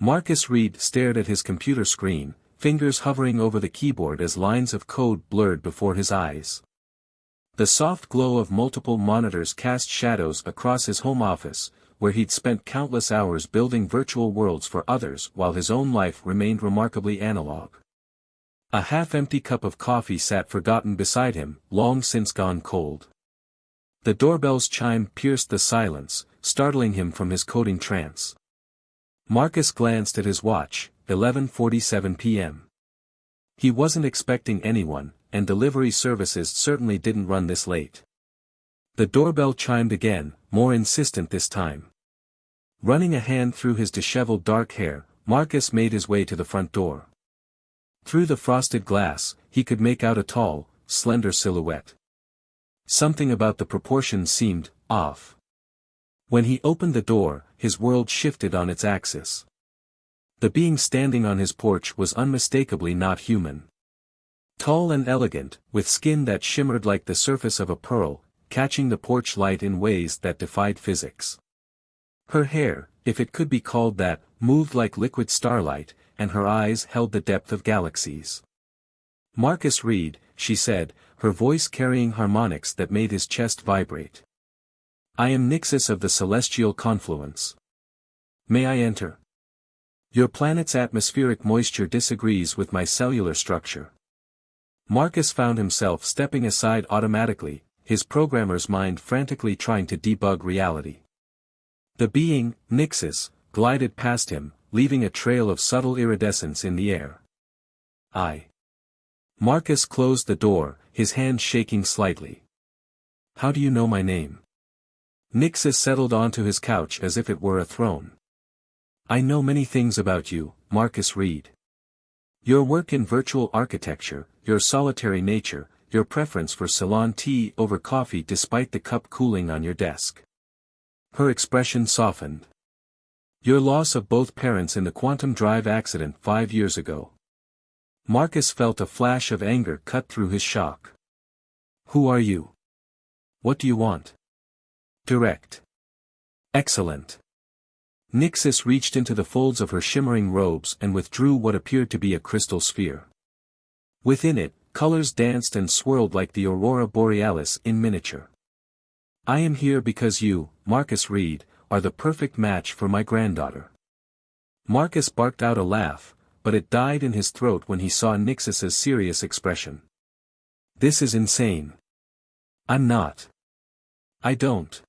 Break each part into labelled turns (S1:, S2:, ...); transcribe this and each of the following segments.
S1: Marcus Reed stared at his computer screen, fingers hovering over the keyboard as lines of code blurred before his eyes. The soft glow of multiple monitors cast shadows across his home office, where he'd spent countless hours building virtual worlds for others while his own life remained remarkably analog. A half-empty cup of coffee sat forgotten beside him, long since gone cold. The doorbell's chime pierced the silence, startling him from his coding trance. Marcus glanced at his watch, 11:47 p.m. He wasn't expecting anyone, and delivery services certainly didn't run this late. The doorbell chimed again, more insistent this time. Running a hand through his disheveled dark hair, Marcus made his way to the front door. Through the frosted glass, he could make out a tall, slender silhouette. Something about the proportions seemed off. When he opened the door, his world shifted on its axis. The being standing on his porch was unmistakably not human. Tall and elegant, with skin that shimmered like the surface of a pearl, catching the porch light in ways that defied physics. Her hair, if it could be called that, moved like liquid starlight, and her eyes held the depth of galaxies. "Marcus Reed," she said, her voice carrying harmonics that made his chest vibrate. "I am Nixus of the Celestial Confluence. May I enter? Your planet's atmospheric moisture disagrees with my cellular structure." Marcus found himself stepping aside automatically, his programmer's mind frantically trying to debug reality. The being, Nixus, glided past him, leaving a trail of subtle iridescence in the air. Marcus closed the door, his hand shaking slightly. "How do you know my name?" Nixus settled onto his couch as if it were a throne. "I know many things about you, Marcus Reed. Your work in virtual architecture, your solitary nature, your preference for Ceylon tea over coffee despite the cup cooling on your desk." Her expression softened. "Your loss of both parents in the quantum drive accident 5 years ago." Marcus felt a flash of anger cut through his shock. "Who are you? What do you want?" "Direct." "Excellent." Nixus reached into the folds of her shimmering robes and withdrew what appeared to be a crystal sphere. Within it, colors danced and swirled like the aurora borealis in miniature. "I am here because you, Marcus Reed, are the perfect match for my granddaughter." Marcus barked out a laugh, but it died in his throat when he saw Nixus's serious expression. "This is insane." "I'm not." "I don't."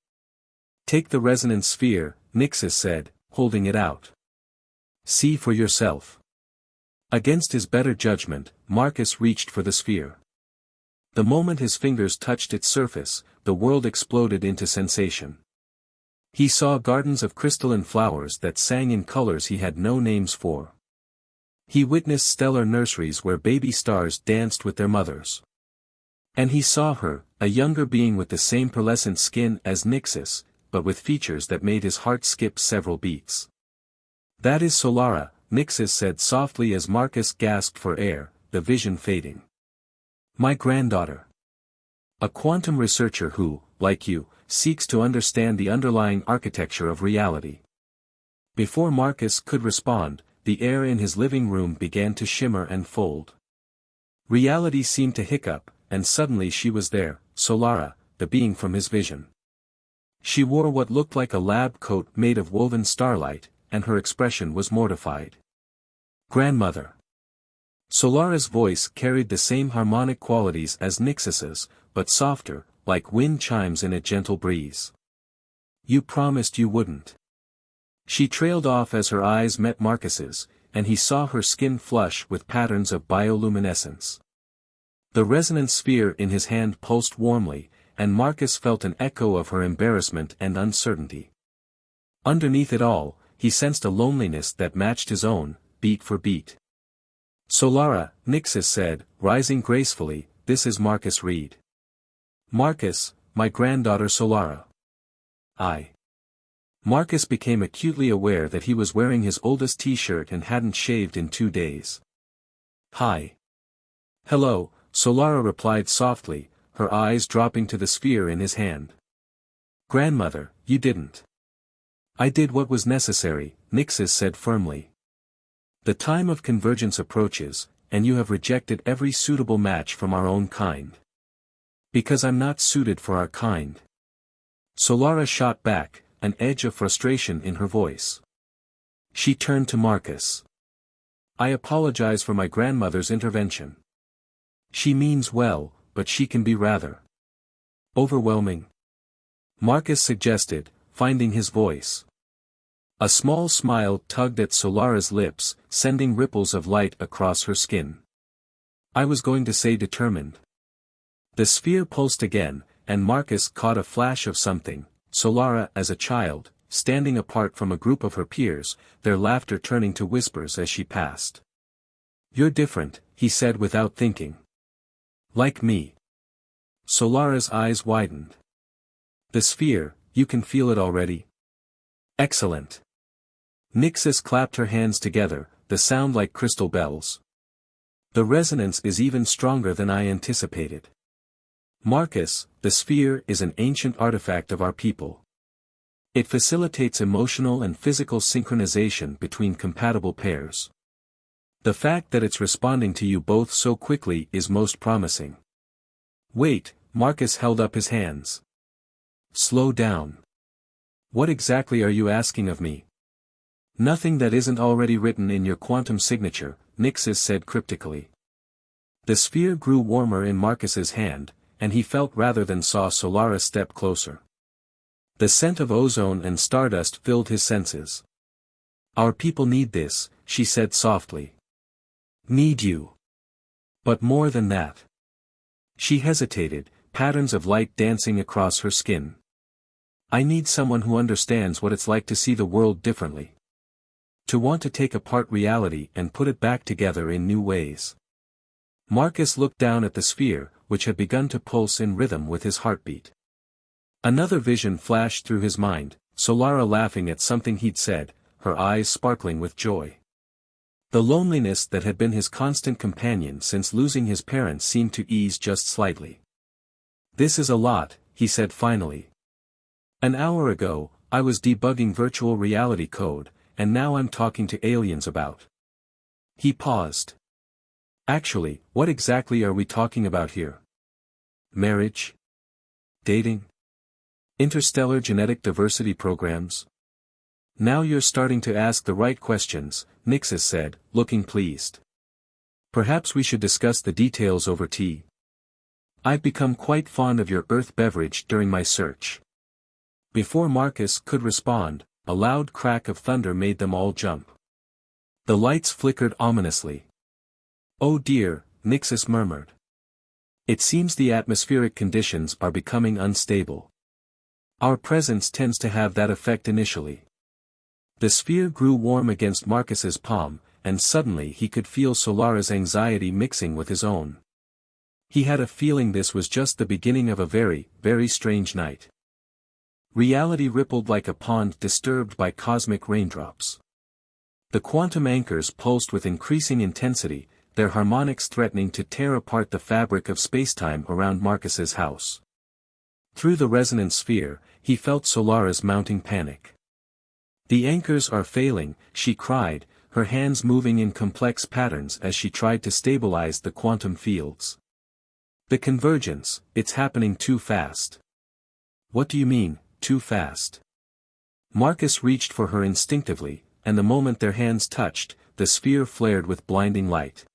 S1: "Take the resonance sphere," Nixus said, holding it out. "See for yourself." Against his better judgment, Marcus reached for the sphere. The moment his fingers touched its surface, the world exploded into sensation. He saw gardens of crystalline flowers that sang in colors he had no names for. He witnessed stellar nurseries where baby stars danced with their mothers. And he saw her, a younger being with the same pearlescent skin as Nixus, but with features that made his heart skip several beats. "That is Solara," Nixus said softly as Marcus gasped for air, the vision fading. "My granddaughter. A quantum researcher who, like you, seeks to understand the underlying architecture of reality." Before Marcus could respond, the air in his living room began to shimmer and fold. Reality seemed to hiccup, and suddenly she was there, Solara, the being from his vision. She wore what looked like a lab coat made of woven starlight, and her expression was mortified. "Grandmother." Solara's voice carried the same harmonic qualities as Nixus's, but softer, like wind chimes in a gentle breeze. "You promised you wouldn't." She trailed off as her eyes met Marcus's, and he saw her skin flush with patterns of bioluminescence. The resonance sphere in his hand pulsed warmly, and Marcus felt an echo of her embarrassment and uncertainty. Underneath it all, he sensed a loneliness that matched his own, beat for beat. "Solara," Nixus said, rising gracefully, "this is Marcus Reed." "Marcus, my granddaughter Solara." Marcus became acutely aware that he was wearing his oldest t-shirt and hadn't shaved in 2 days. "Hi." "Hello," Solara replied softly, her eyes dropping to the sphere in his hand. "Grandmother, you didn't." "I did what was necessary," Nixus said firmly. The time of convergence approaches, and you have rejected every suitable match from our own kind. Because I'm not suited for our kind. Solara shot back, an edge of frustration in her voice. She turned to Marcus. I apologize for my grandmother's intervention. She means well, but she can be rather overwhelming. Marcus suggested, finding his voice. A small smile tugged at Solara's lips, sending ripples of light across her skin. I was going to say determined. The sphere pulsed again, and Marcus caught a flash of something, Solara as a child, standing apart from a group of her peers, their laughter turning to whispers as she passed. You're different, he said without thinking. Like me. Solara's eyes widened. The sphere, you can feel it already? Excellent. Nixis clapped her hands together, the sound like crystal bells. The resonance is even stronger than I anticipated. Marcus, the sphere is an ancient artifact of our people. It facilitates emotional and physical synchronization between compatible pairs. The fact that it's responding to you both so quickly is most promising. Wait, Marcus held up his hands. Slow down. What exactly are you asking of me? Nothing that isn't already written in your quantum signature, Nixis said cryptically. The sphere grew warmer in Marcus's hand, and he felt rather than saw Solara step closer. The scent of ozone and stardust filled his senses. Our people need this, she said softly. Need you. But more than that. She hesitated, patterns of light dancing across her skin. I need someone who understands what it's like to see the world differently. To want to take apart reality and put it back together in new ways. Marcus looked down at the sphere, which had begun to pulse in rhythm with his heartbeat. Another vision flashed through his mind, Solara laughing at something he'd said, her eyes sparkling with joy. The loneliness that had been his constant companion since losing his parents seemed to ease just slightly. This is a lot, he said finally. An hour ago, I was debugging virtual reality code, and now I'm talking to aliens about. He paused. Actually, what exactly are we talking about here? Marriage? Dating? Interstellar genetic diversity programs? Now you're starting to ask the right questions, Nixis said, looking pleased. Perhaps we should discuss the details over tea. I've become quite fond of your earth beverage during my search. Before Marcus could respond, a loud crack of thunder made them all jump. The lights flickered ominously. Oh dear, Nixis murmured. It seems the atmospheric conditions are becoming unstable. Our presence tends to have that effect initially. The sphere grew warm against Marcus's palm, and suddenly he could feel Solara's anxiety mixing with his own. He had a feeling this was just the beginning of a very, very strange night. Reality rippled like a pond disturbed by cosmic raindrops. The quantum anchors pulsed with increasing intensity, their harmonics threatening to tear apart the fabric of spacetime around Marcus's house. Through the resonance sphere, he felt Solara's mounting panic. The anchors are failing, she cried, her hands moving in complex patterns as she tried to stabilize the quantum fields. The convergence, it's happening too fast. What do you mean, too fast? Marcus reached for her instinctively, and the moment their hands touched, the sphere flared with blinding light.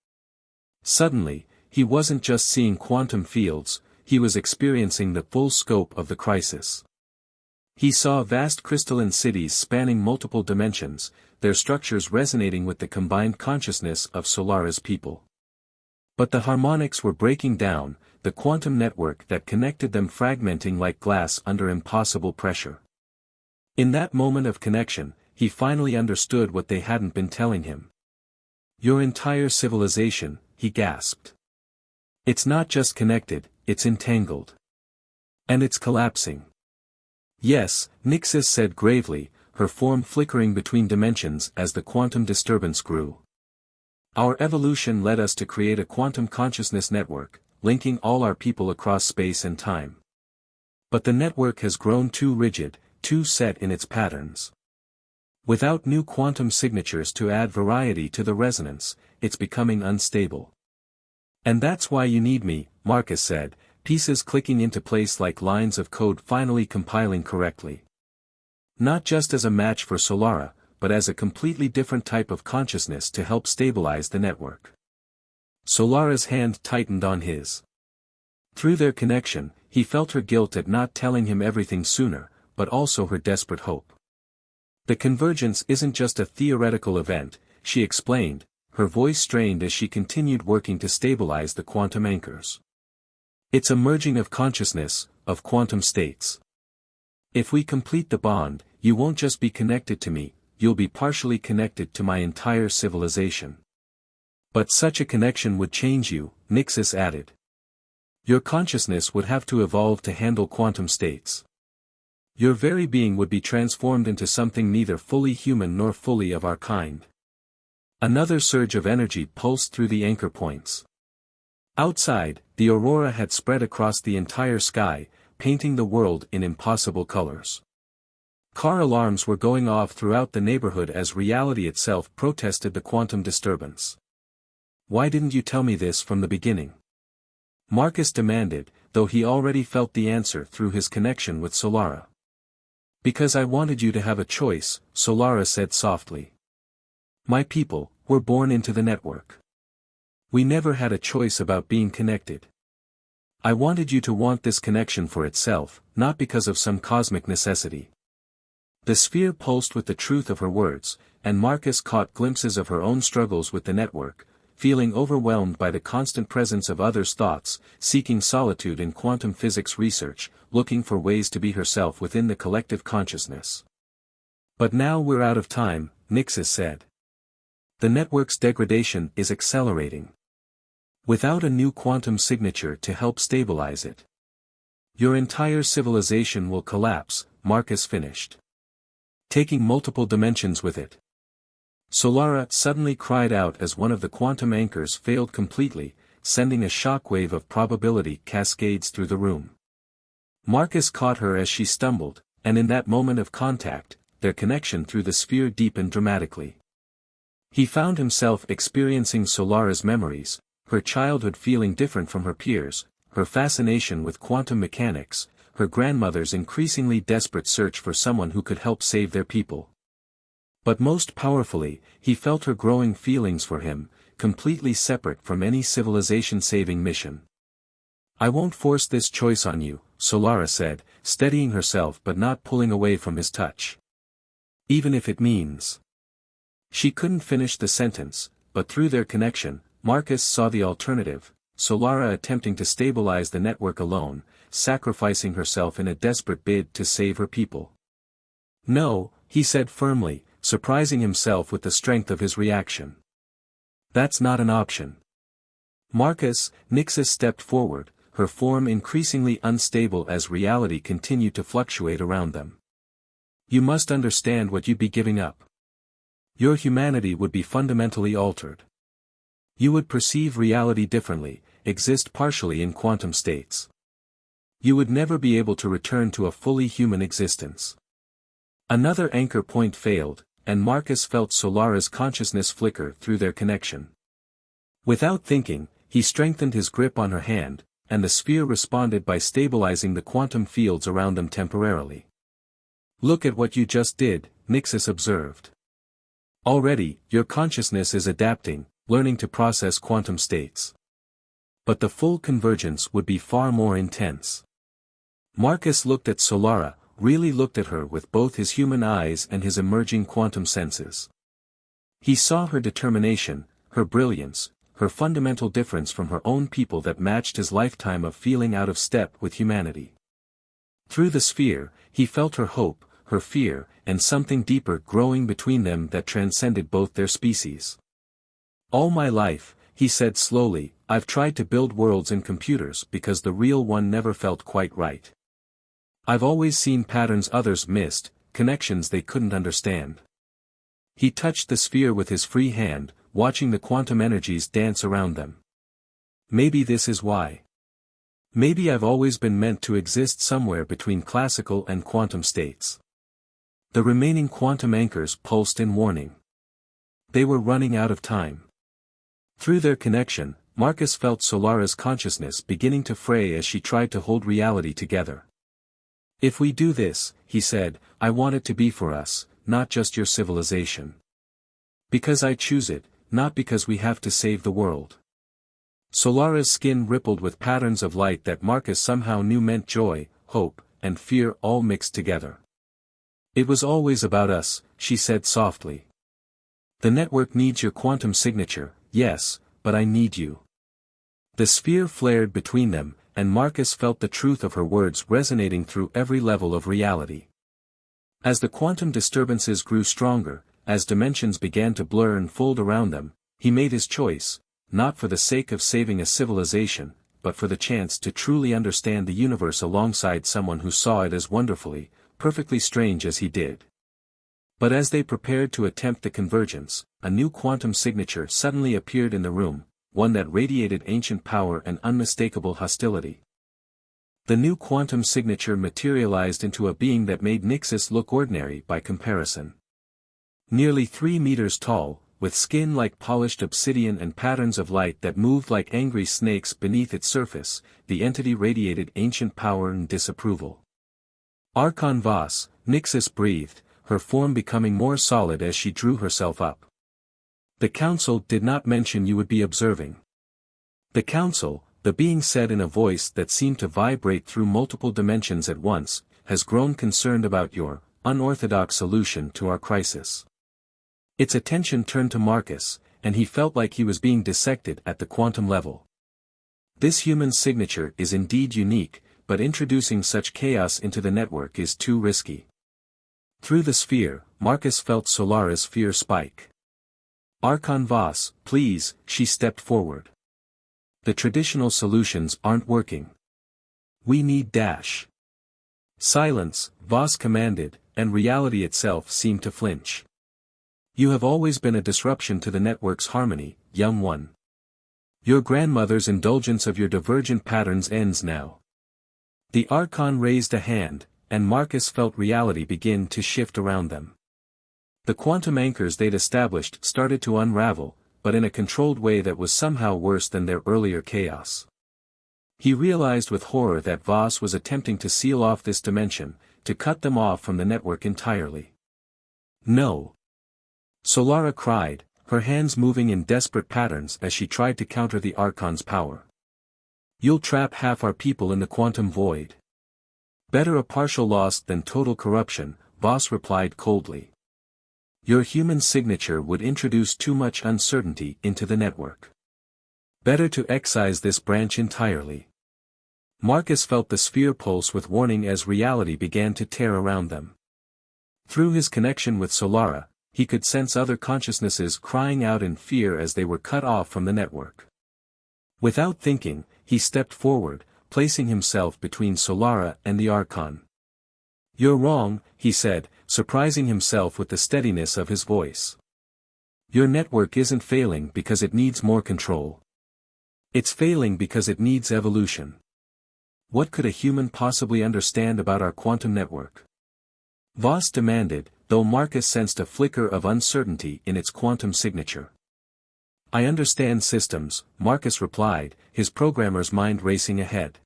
S1: Suddenly, he wasn't just seeing quantum fields, he was experiencing the full scope of the crisis. He saw vast crystalline cities spanning multiple dimensions, their structures resonating with the combined consciousness of Solara's people. But the harmonics were breaking down, the quantum network that connected them fragmenting like glass under impossible pressure. In that moment of connection, he finally understood what they hadn't been telling him. Your entire civilization, he gasped. It's not just connected, it's entangled. And it's collapsing. Yes, Nixis said gravely, her form flickering between dimensions as the quantum disturbance grew. Our evolution led us to create a quantum consciousness network, linking all our people across space and time. But the network has grown too rigid, too set in its patterns. Without new quantum signatures to add variety to the resonance, it's becoming unstable. And that's why you need me, Marcus said, pieces clicking into place like lines of code finally compiling correctly. Not just as a match for Solara, but as a completely different type of consciousness to help stabilize the network. Solara's hand tightened on his. Through their connection, he felt her guilt at not telling him everything sooner, but also her desperate hope. The convergence isn't just a theoretical event, she explained, her voice strained as she continued working to stabilize the quantum anchors. It's a merging of consciousness, of quantum states. If we complete the bond, you won't just be connected to me, you'll be partially connected to my entire civilization. But such a connection would change you, Nixis added. Your consciousness would have to evolve to handle quantum states. Your very being would be transformed into something neither fully human nor fully of our kind. Another surge of energy pulsed through the anchor points. Outside, the aurora had spread across the entire sky, painting the world in impossible colors. Car alarms were going off throughout the neighborhood as reality itself protested the quantum disturbance. Why didn't you tell me this from the beginning? Marcus demanded, though he already felt the answer through his connection with Solara. Because I wanted you to have a choice, Solara said softly. My people, were born into the network. We never had a choice about being connected. I wanted you to want this connection for itself, not because of some cosmic necessity. The sphere pulsed with the truth of her words, and Marcus caught glimpses of her own struggles with the network, feeling overwhelmed by the constant presence of others' thoughts, seeking solitude in quantum physics research, looking for ways to be herself within the collective consciousness. But now we're out of time, Nixis said. The network's degradation is accelerating. Without a new quantum signature to help stabilize it, your entire civilization will collapse, Marcus finished. Taking multiple dimensions with it. Solara suddenly cried out as one of the quantum anchors failed completely, sending a shockwave of probability cascades through the room. Marcus caught her as she stumbled, and in that moment of contact, their connection through the sphere deepened dramatically. He found himself experiencing Solara's memories, her childhood feeling different from her peers, her fascination with quantum mechanics, her grandmother's increasingly desperate search for someone who could help save their people. But most powerfully, he felt her growing feelings for him, completely separate from any civilization-saving mission. I won't force this choice on you, Solara said, steadying herself but not pulling away from his touch. Even if it means. She couldn't finish the sentence, but through their connection, Marcus saw the alternative, Solara attempting to stabilize the network alone, sacrificing herself in a desperate bid to save her people. No, he said firmly, surprising himself with the strength of his reaction. That's not an option. Marcus, Nixis stepped forward, her form increasingly unstable as reality continued to fluctuate around them. You must understand what you'd be giving up. Your humanity would be fundamentally altered. You would perceive reality differently, exist partially in quantum states. You would never be able to return to a fully human existence. Another anchor point failed, and Marcus felt Solara's consciousness flicker through their connection. Without thinking, he strengthened his grip on her hand, and the sphere responded by stabilizing the quantum fields around them temporarily. Look at what you just did, Nixis observed. Already, your consciousness is adapting, learning to process quantum states. But the full convergence would be far more intense. Marcus looked at Solara, really looked at her with both his human eyes and his emerging quantum senses. He saw her determination, her brilliance, her fundamental difference from her own people that matched his lifetime of feeling out of step with humanity. Through the sphere, he felt her hope, her fear, and something deeper growing between them that transcended both their species. All my life, he said slowly, I've tried to build worlds in computers because the real one never felt quite right. I've always seen patterns others missed, connections they couldn't understand. He touched the sphere with his free hand, watching the quantum energies dance around them. Maybe this is why. Maybe I've always been meant to exist somewhere between classical and quantum states. The remaining quantum anchors pulsed in warning. They were running out of time. Through their connection, Marcus felt Solara's consciousness beginning to fray as she tried to hold reality together. "If we do this," he said, "I want it to be for us, not just your civilization. Because I choose it, not because we have to save the world." Solara's skin rippled with patterns of light that Marcus somehow knew meant joy, hope, and fear all mixed together. "It was always about us," she said softly. "The network needs your quantum signature, yes, but I need you." The sphere flared between them, and Marcus felt the truth of her words resonating through every level of reality. As the quantum disturbances grew stronger, as dimensions began to blur and fold around them, he made his choice, not for the sake of saving a civilization, but for the chance to truly understand the universe alongside someone who saw it as wonderfully, perfectly strange as he did. But as they prepared to attempt the convergence, a new quantum signature suddenly appeared in the room, one that radiated ancient power and unmistakable hostility. The new quantum signature materialized into a being that made Nixus look ordinary by comparison. Nearly 3 meters tall, with skin like polished obsidian and patterns of light that moved like angry snakes beneath its surface, the entity radiated ancient power and disapproval. "Archon Voss," Nixus breathed, her form becoming more solid as she drew herself up. "The Council did not mention you would be observing." "The Council," the being said in a voice that seemed to vibrate through multiple dimensions at once, "has grown concerned about your unorthodox solution to our crisis." Its attention turned to Marcus, and he felt like he was being dissected at the quantum level. This human signature is indeed unique, but introducing such chaos into the network is too risky. Through the sphere, Marcus felt Solara's fear spike. "Archon Voss, please," she stepped forward. "The traditional solutions aren't working. We need dash." "Silence," Voss commanded, and reality itself seemed to flinch. "You have always been a disruption to the network's harmony, young one. Your grandmother's indulgence of your divergent patterns ends now." The Archon raised a hand, and Marcus felt reality begin to shift around them. The quantum anchors they'd established started to unravel, but in a controlled way that was somehow worse than their earlier chaos. He realized with horror that Voss was attempting to seal off this dimension, to cut them off from the network entirely. "No!" Solara cried, her hands moving in desperate patterns as she tried to counter the Archon's power. "You'll trap half our people in the quantum void." "Better a partial loss than total corruption," Voss replied coldly. "Your human signature would introduce too much uncertainty into the network. Better to excise this branch entirely." Marcus felt the sphere pulse with warning as reality began to tear around them. Through his connection with Solara, he could sense other consciousnesses crying out in fear as they were cut off from the network. Without thinking, he stepped forward, placing himself between Solara and the Archon. "You're wrong," he said, surprising himself with the steadiness of his voice. "Your network isn't failing because it needs more control. It's failing because it needs evolution. What could a human possibly understand about our quantum network?" Voss demanded, though Marcus sensed a flicker of uncertainty in its quantum signature. "I understand systems," Marcus replied, his programmer's mind racing ahead.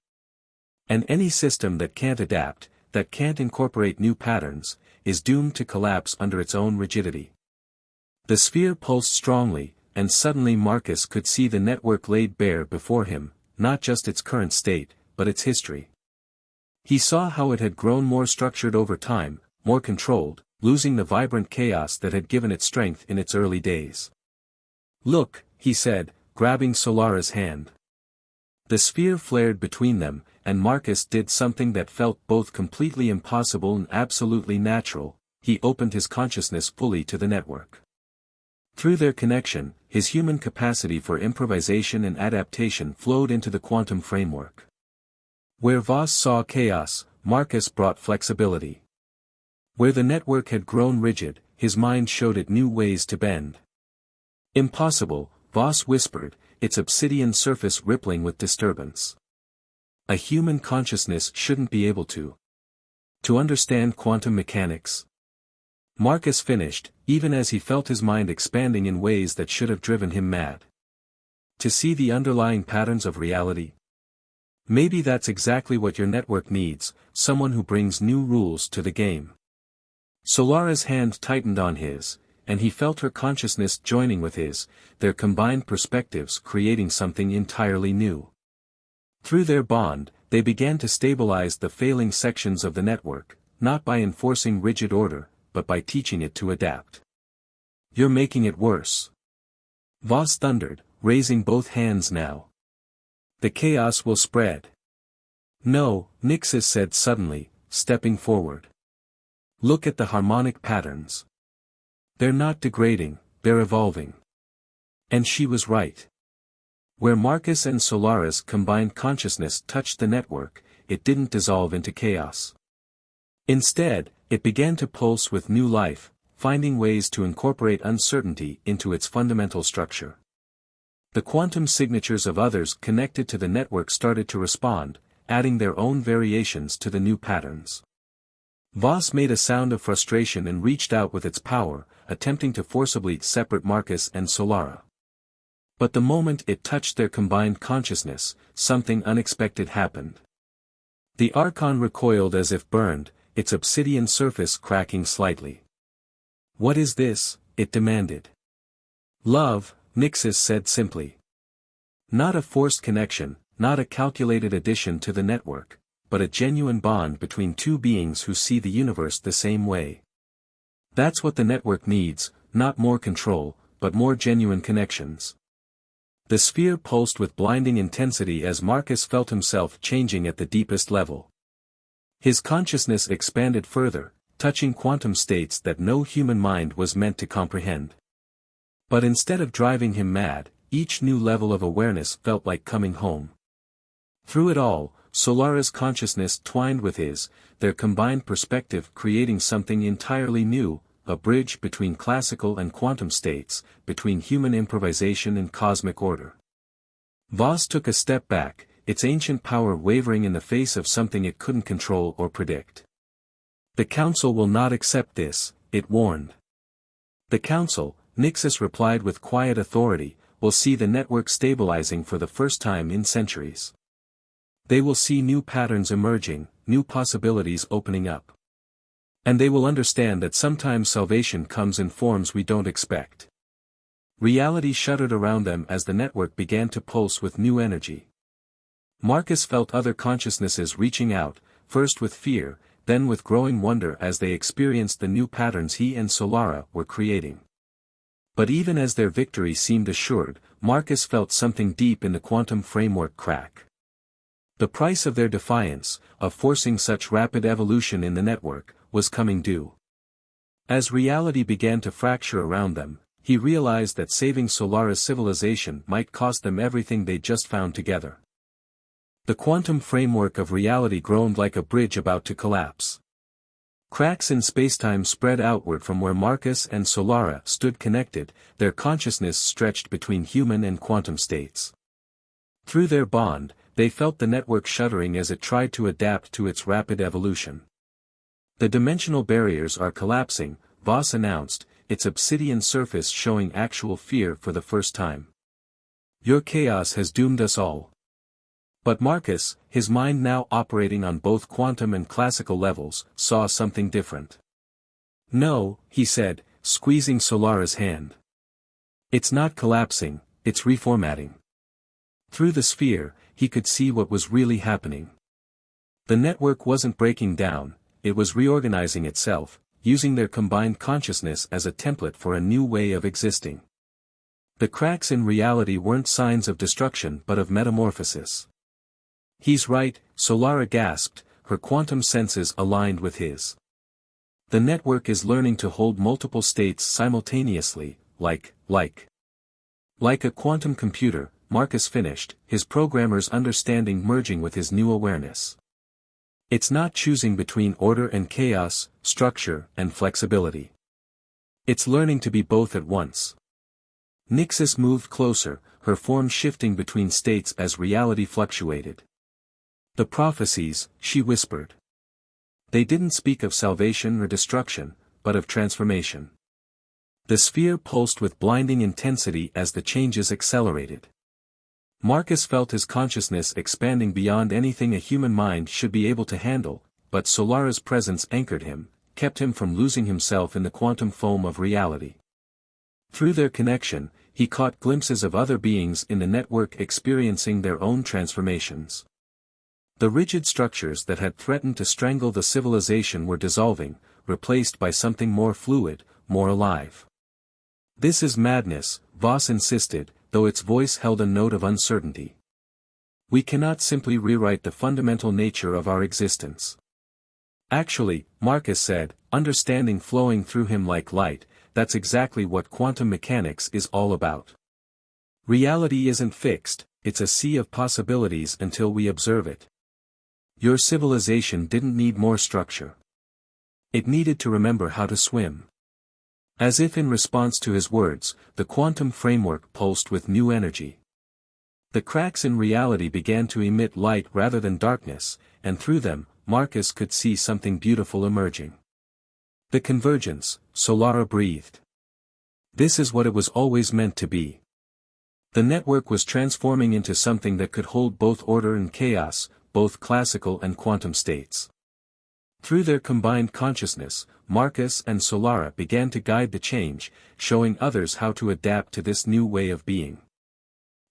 S1: "And any system that can't adapt, that can't incorporate new patterns, is doomed to collapse under its own rigidity." The sphere pulsed strongly, and suddenly Marcus could see the network laid bare before him, not just its current state, but its history. He saw how it had grown more structured over time, more controlled, losing the vibrant chaos that had given it strength in its early days. "Look," he said, grabbing Solara's hand. The sphere flared between them, and Marcus did something that felt both completely impossible and absolutely natural. He opened his consciousness fully to the network. Through their connection, his human capacity for improvisation and adaptation flowed into the quantum framework. Where Voss saw chaos, Marcus brought flexibility. Where the network had grown rigid, his mind showed it new ways to bend. "Impossible," Voss whispered, its obsidian surface rippling with disturbance. "A human consciousness shouldn't be able to understand quantum mechanics." Marcus finished, even as he felt his mind expanding in ways that should have driven him mad. To see the underlying patterns of reality? Maybe that's exactly what your network needs, someone who brings new rules to the game. Solara's hand tightened on his, and he felt her consciousness joining with his, their combined perspectives creating something entirely new. Through their bond, they began to stabilize the failing sections of the network, not by enforcing rigid order, but by teaching it to adapt. You're making it worse. Voss thundered, raising both hands now. The chaos will spread. No, Nixis said suddenly, stepping forward. Look at the harmonic patterns. They're not degrading, they're evolving. And she was right. Where Marcus and Solara's combined consciousness touched the network, it didn't dissolve into chaos. Instead, it began to pulse with new life, finding ways to incorporate uncertainty into its fundamental structure. The quantum signatures of others connected to the network started to respond, adding their own variations to the new patterns. Voss made a sound of frustration and reached out with its power, attempting to forcibly separate Marcus and Solara. But the moment it touched their combined consciousness, something unexpected happened. The Archon recoiled as if burned, its obsidian surface cracking slightly. What is this? It demanded. Love, Nixis said simply. Not a forced connection, not a calculated addition to the network, but a genuine bond between two beings who see the universe the same way. That's what the network needs, not more control, but more genuine connections. The sphere pulsed with blinding intensity as Marcus felt himself changing at the deepest level. His consciousness expanded further, touching quantum states that no human mind was meant to comprehend. But instead of driving him mad, each new level of awareness felt like coming home. Through it all, Solara's consciousness twined with his, their combined perspective creating something entirely new, a bridge between classical and quantum states, between human improvisation and cosmic order. Voss took a step back, its ancient power wavering in the face of something it couldn't control or predict. The Council will not accept this, it warned. The Council, Nixis replied with quiet authority, will see the network stabilizing for the first time in centuries. They will see new patterns emerging, new possibilities opening up. And they will understand that sometimes salvation comes in forms we don't expect. Reality shuddered around them as the network began to pulse with new energy. Marcus felt other consciousnesses reaching out, first with fear, then with growing wonder as they experienced the new patterns he and Solara were creating. But even as their victory seemed assured, Marcus felt something deep in the quantum framework crack. The price of their defiance, of forcing such rapid evolution in the network, was coming due. As reality began to fracture around them, he realized that saving Solara's civilization might cost them everything they just found together. The quantum framework of reality groaned like a bridge about to collapse. Cracks in spacetime spread outward from where Marcus and Solara stood connected, their consciousness stretched between human and quantum states. Through their bond, they felt the network shuddering as it tried to adapt to its rapid evolution. The dimensional barriers are collapsing, Voss announced, its obsidian surface showing actual fear for the first time. Your chaos has doomed us all. But Marcus, his mind now operating on both quantum and classical levels, saw something different. No, he said, squeezing Solara's hand. It's not collapsing, it's reformatting. Through the sphere, he could see what was really happening. The network wasn't breaking down, it was reorganizing itself, using their combined consciousness as a template for a new way of existing. The cracks in reality weren't signs of destruction but of metamorphosis. He's right, Solara gasped, her quantum senses aligned with his. The network is learning to hold multiple states simultaneously, like a quantum computer, Marcus finished, his programmer's understanding merging with his new awareness. It's not choosing between order and chaos, structure and flexibility. It's learning to be both at once. Nixis moved closer, her form shifting between states as reality fluctuated. The prophecies, she whispered. They didn't speak of salvation or destruction, but of transformation. The sphere pulsed with blinding intensity as the changes accelerated. Marcus felt his consciousness expanding beyond anything a human mind should be able to handle, but Solara's presence anchored him, kept him from losing himself in the quantum foam of reality. Through their connection, he caught glimpses of other beings in the network experiencing their own transformations. The rigid structures that had threatened to strangle the civilization were dissolving, replaced by something more fluid, more alive. "This is madness," Voss insisted, though its voice held a note of uncertainty. "We cannot simply rewrite the fundamental nature of our existence." "Actually," Marcus said, understanding flowing through him like light, "that's exactly what quantum mechanics is all about. Reality isn't fixed, it's a sea of possibilities until we observe it. Your civilization didn't need more structure. It needed to remember how to swim." As if in response to his words, the quantum framework pulsed with new energy. The cracks in reality began to emit light rather than darkness, and through them, Marcus could see something beautiful emerging. "The convergence," Solara breathed. "This is what it was always meant to be." The network was transforming into something that could hold both order and chaos, both classical and quantum states. Through their combined consciousness, Marcus and Solara began to guide the change, showing others how to adapt to this new way of being.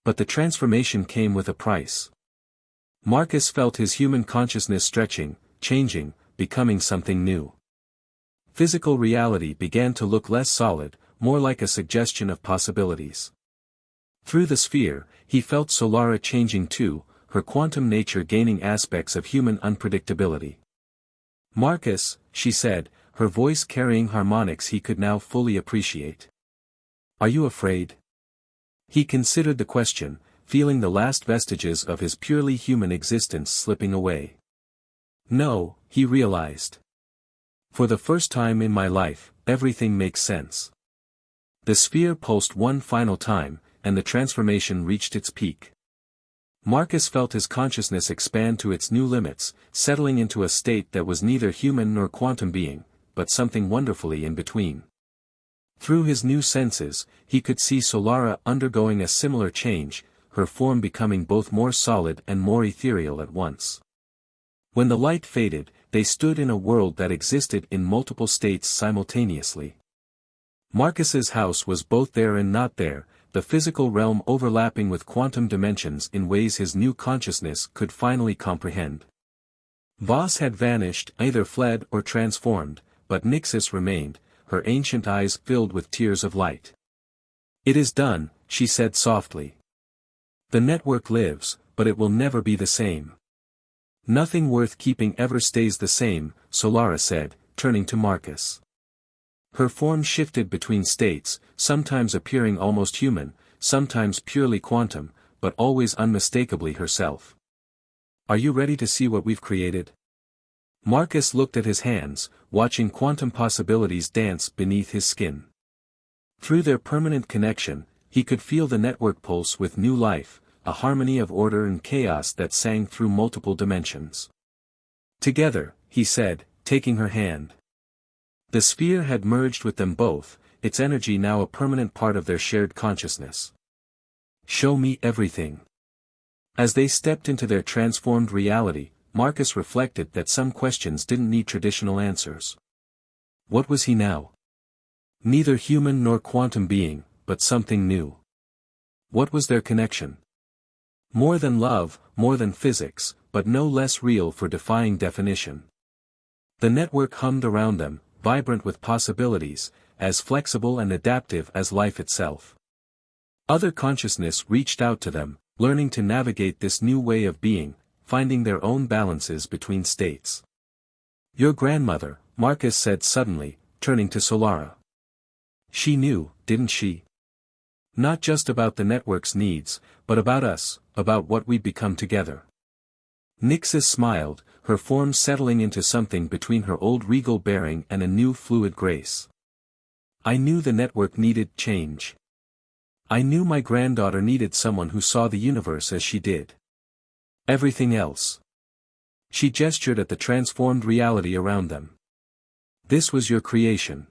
S1: But the transformation came with a price. Marcus felt his human consciousness stretching, changing, becoming something new. Physical reality began to look less solid, more like a suggestion of possibilities. Through the sphere, he felt Solara changing too, her quantum nature gaining aspects of human unpredictability. "Marcus," she said, her voice carrying harmonics he could now fully appreciate. "Are you afraid?" He considered the question, feeling the last vestiges of his purely human existence slipping away. "No," he realized. "For the first time in my life, everything makes sense." The sphere pulsed one final time, and the transformation reached its peak. Marcus felt his consciousness expand to its new limits, settling into a state that was neither human nor quantum being, but something wonderfully in between. Through his new senses, he could see Solara undergoing a similar change, her form becoming both more solid and more ethereal at once. When the light faded, they stood in a world that existed in multiple states simultaneously. Marcus's house was both there and not there, the physical realm overlapping with quantum dimensions in ways his new consciousness could finally comprehend. Voss had vanished, either fled or transformed, but Nixis remained, her ancient eyes filled with tears of light. "It is done," she said softly. "The network lives, but it will never be the same." "Nothing worth keeping ever stays the same," Solara said, turning to Marcus. Her form shifted between states, sometimes appearing almost human, sometimes purely quantum, but always unmistakably herself. "Are you ready to see what we've created?" Marcus looked at his hands, watching quantum possibilities dance beneath his skin. Through their permanent connection, he could feel the network pulse with new life, a harmony of order and chaos that sang through multiple dimensions. "Together," he said, taking her hand. The sphere had merged with them both, its energy now a permanent part of their shared consciousness. "Show me everything." As they stepped into their transformed reality, Marcus reflected that some questions didn't need traditional answers. What was he now? Neither human nor quantum being, but something new. What was their connection? More than love, more than physics, but no less real for defying definition. The network hummed around them, vibrant with possibilities, as flexible and adaptive as life itself. Other consciousness reached out to them, learning to navigate this new way of being, finding their own balances between states. "Your grandmother," Marcus said suddenly, turning to Solara. "She knew, didn't she? Not just about the network's needs, but about us, about what we'd become together." Nixis smiled, her form settling into something between her old regal bearing and a new fluid grace. "I knew the network needed change. I knew my granddaughter needed someone who saw the universe as she did. Everything else." She gestured at the transformed reality around them. This was your creation.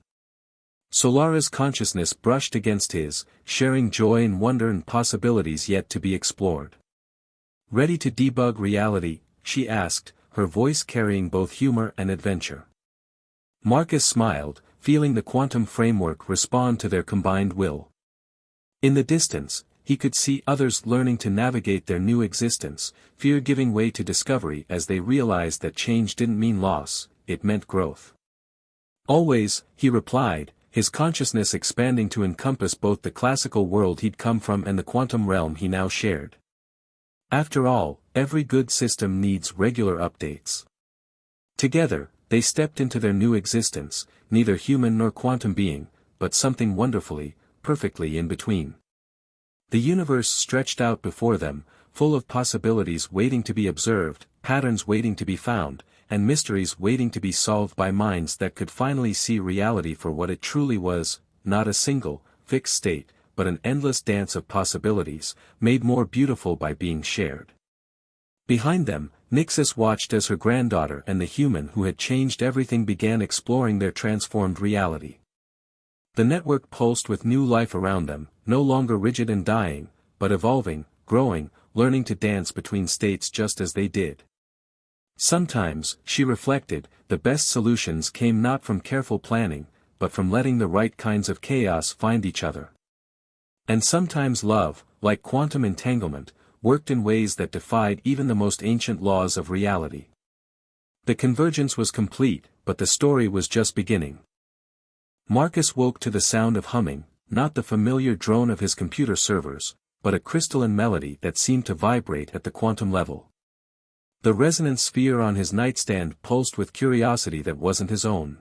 S1: Solara's consciousness brushed against his, sharing joy and wonder and possibilities yet to be explored. Ready to debug reality, she asked, her voice carrying both humor and adventure. Marcus smiled, feeling the quantum framework respond to their combined will. In the distance, he could see others learning to navigate their new existence, fear giving way to discovery as they realized that change didn't mean loss, it meant growth. Always, he replied, his consciousness expanding to encompass both the classical world he'd come from and the quantum realm he now shared. After all, every good system needs regular updates. Together, they stepped into their new existence, neither human nor quantum being, but something wonderfully, perfectly in between. The universe stretched out before them, full of possibilities waiting to be observed, patterns waiting to be found, and mysteries waiting to be solved by minds that could finally see reality for what it truly was, not a single, fixed state, but an endless dance of possibilities, made more beautiful by being shared. Behind them, Nixis watched as her granddaughter and the human who had changed everything began exploring their transformed reality. The network pulsed with new life around them, no longer rigid and dying, but evolving, growing, learning to dance between states just as they did. Sometimes, she reflected, the best solutions came not from careful planning, but from letting the right kinds of chaos find each other. And sometimes love, like quantum entanglement, worked in ways that defied even the most ancient laws of reality. The convergence was complete, but the story was just beginning. Marcus woke to the sound of humming, not the familiar drone of his computer servers, but a crystalline melody that seemed to vibrate at the quantum level. The resonance sphere on his nightstand pulsed with curiosity that wasn't his own.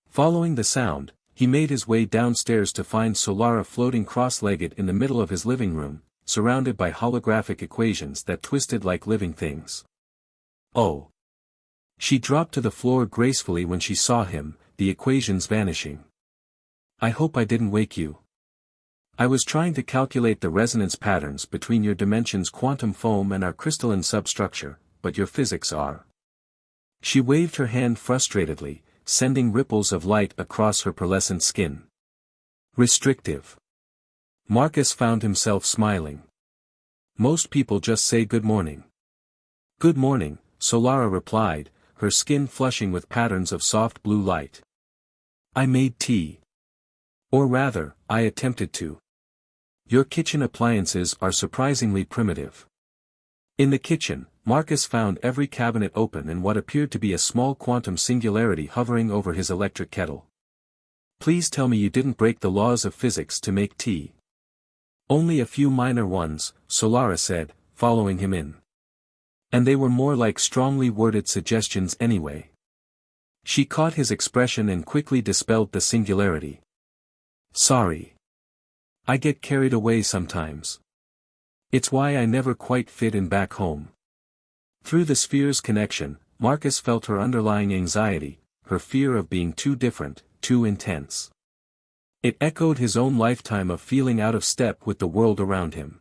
S1: Following the sound, he made his way downstairs to find Solara floating cross-legged in the middle of his living room, surrounded by holographic equations that twisted like living things. Oh! She dropped to the floor gracefully when she saw him, the equations vanishing. I hope I didn't wake you. I was trying to calculate the resonance patterns between your dimension's quantum foam and our crystalline substructure, but your physics are. She waved her hand frustratedly, sending ripples of light across her pearlescent skin. Restrictive. Marcus found himself smiling. Most people just say good morning. Good morning, Solara replied, her skin flushing with patterns of soft blue light. I made tea. Or rather, I attempted to. Your kitchen appliances are surprisingly primitive. In the kitchen, Marcus found every cabinet open and what appeared to be a small quantum singularity hovering over his electric kettle. Please tell me you didn't break the laws of physics to make tea. Only a few minor ones, Solara said, following him in. And they were more like strongly worded suggestions anyway. She caught his expression and quickly dispelled the singularity. Sorry. I get carried away sometimes. It's why I never quite fit in back home. Through the sphere's connection, Marcus felt her underlying anxiety, her fear of being too different, too intense. It echoed his own lifetime of feeling out of step with the world around him.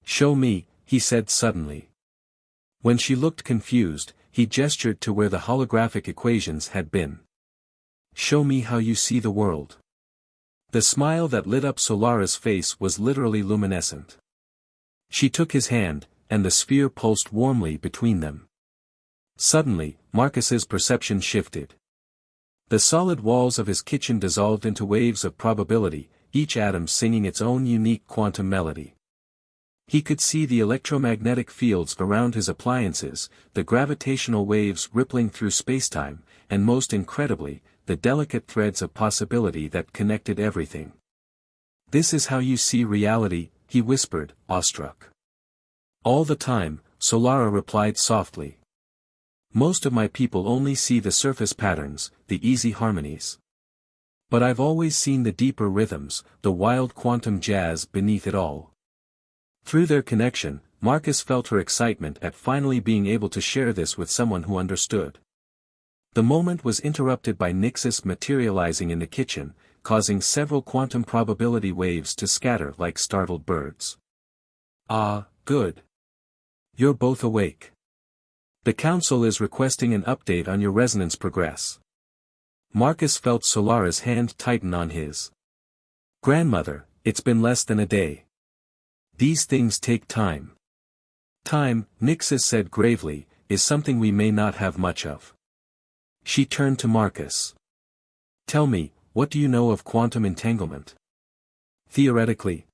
S1: Show me, he said suddenly. When she looked confused, he gestured to where the holographic equations had been. Show me how you see the world. The smile that lit up Solara's face was literally luminescent. She took his hand, and the sphere pulsed warmly between them. Suddenly, Marcus's perception shifted. The solid walls of his kitchen dissolved into waves of probability, each atom singing its own unique quantum melody. He could see the electromagnetic fields around his appliances, the gravitational waves rippling through spacetime, and most incredibly, the delicate threads of possibility that connected everything. This is how you see reality, he whispered, awestruck. All the time, Solara replied softly. Most of my people only see the surface patterns, the easy harmonies. But I've always seen the deeper rhythms, the wild quantum jazz beneath it all. Through their connection, Marcus felt her excitement at finally being able to share this with someone who understood. The moment was interrupted by Nixis materializing in the kitchen, causing several quantum probability waves to scatter like startled birds. Ah, good. You're both awake. The Council is requesting an update on your resonance progress. Marcus felt Solara's hand tighten on his. Grandmother, it's been less than a day. These things take time. Time, Nixis said gravely, is something we may not have much of. She turned to Marcus. Tell me, what do you know of quantum entanglement? Theoretically,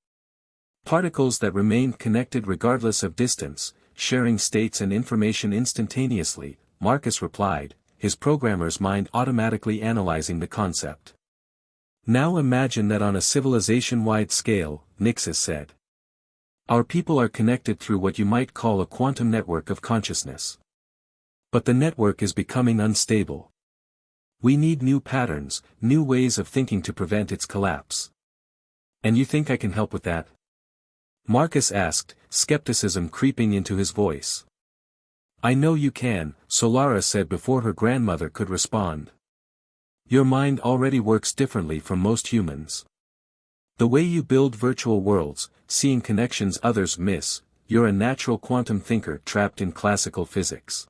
S1: particles that remain connected regardless of distance, sharing states and information instantaneously, Marcus replied, his programmer's mind automatically analyzing the concept. Now imagine that on a civilization-wide scale, Nixis said. Our people are connected through what you might call a quantum network of consciousness. But the network is becoming unstable. We need new patterns, new ways of thinking to prevent its collapse. And you think I can help with that? Marcus asked, skepticism creeping into his voice. I know you can, Solara said before her grandmother could respond. Your mind already works differently from most humans. The way you build virtual worlds, seeing connections others miss, you're a natural quantum thinker trapped in classical physics.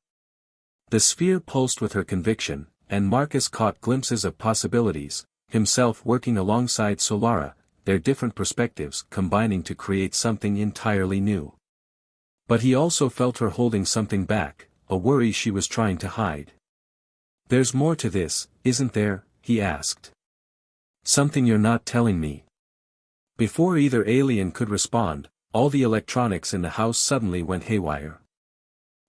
S1: The sphere pulsed with her conviction, and Marcus caught glimpses of possibilities, himself working alongside Solara, their different perspectives combining to create something entirely new. But he also felt her holding something back, a worry she was trying to hide. There's more to this, isn't there? He asked. Something you're not telling me. Before either alien could respond, all the electronics in the house suddenly went haywire.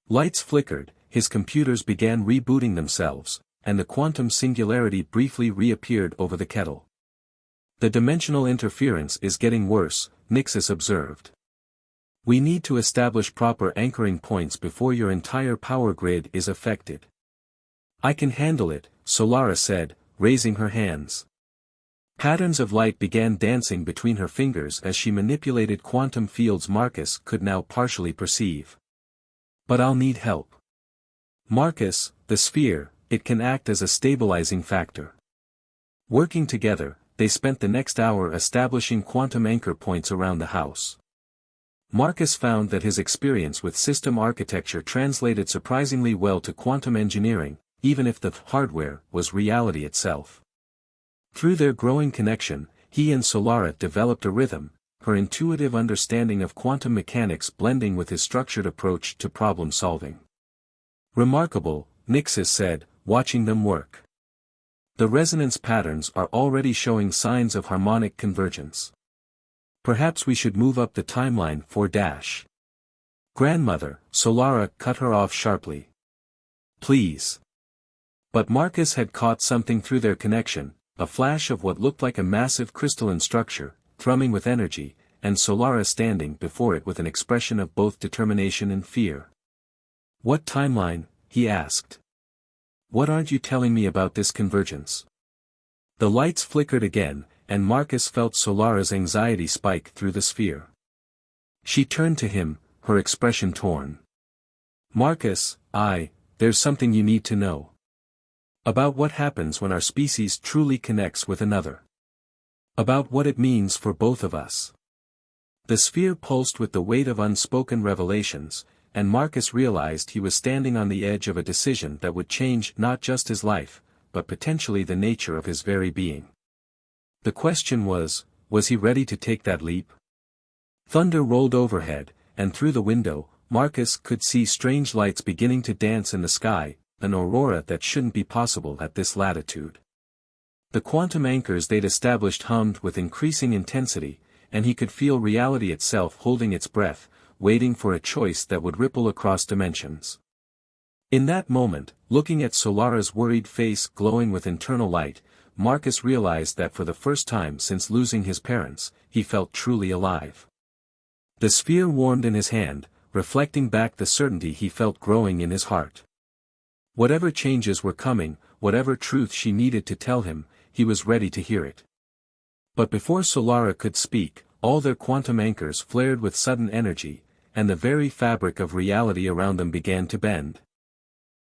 S1: Lights flickered, his computers began rebooting themselves, and the quantum singularity briefly reappeared over the kettle. The dimensional interference is getting worse, Nixis observed. We need to establish proper anchoring points before your entire power grid is affected. I can handle it, Solara said, raising her hands. Patterns of light began dancing between her fingers as she manipulated quantum fields Marcus could now partially perceive. But I'll need help. Marcus, the sphere, it can act as a stabilizing factor. Working together, they spent the next hour establishing quantum anchor points around the house. Marcus found that his experience with system architecture translated surprisingly well to quantum engineering, even if the hardware was reality itself. Through their growing connection, he and Solara developed a rhythm, her intuitive understanding of quantum mechanics blending with his structured approach to problem solving. Remarkable, Nixis said, watching them work. The resonance patterns are already showing signs of harmonic convergence. Perhaps we should move up the timeline for dash. Grandmother, Solara cut her off sharply. Please. But Marcus had caught something through their connection, a flash of what looked like a massive crystalline structure, thrumming with energy, and Solara standing before it with an expression of both determination and fear. What timeline? He asked. What aren't you telling me about this convergence? The lights flickered again, and Marcus felt Solara's anxiety spike through the sphere. She turned to him, her expression torn. Marcus, there's something you need to know. About what happens when our species truly connects with another. About what it means for both of us. The sphere pulsed with the weight of unspoken revelations, and Marcus realized he was standing on the edge of a decision that would change not just his life, but potentially the nature of his very being. The question was he ready to take that leap? Thunder rolled overhead, and through the window, Marcus could see strange lights beginning to dance in the sky, an aurora that shouldn't be possible at this latitude. The quantum anchors they'd established hummed with increasing intensity, and he could feel reality itself holding its breath, waiting for a choice that would ripple across dimensions. In that moment, looking at Solara's worried face glowing with internal light, Marcus realized that for the first time since losing his parents, he felt truly alive. The sphere warmed in his hand, reflecting back the certainty he felt growing in his heart. Whatever changes were coming, whatever truth she needed to tell him, he was ready to hear it. But before Solara could speak, all their quantum anchors flared with sudden energy, and the very fabric of reality around them began to bend.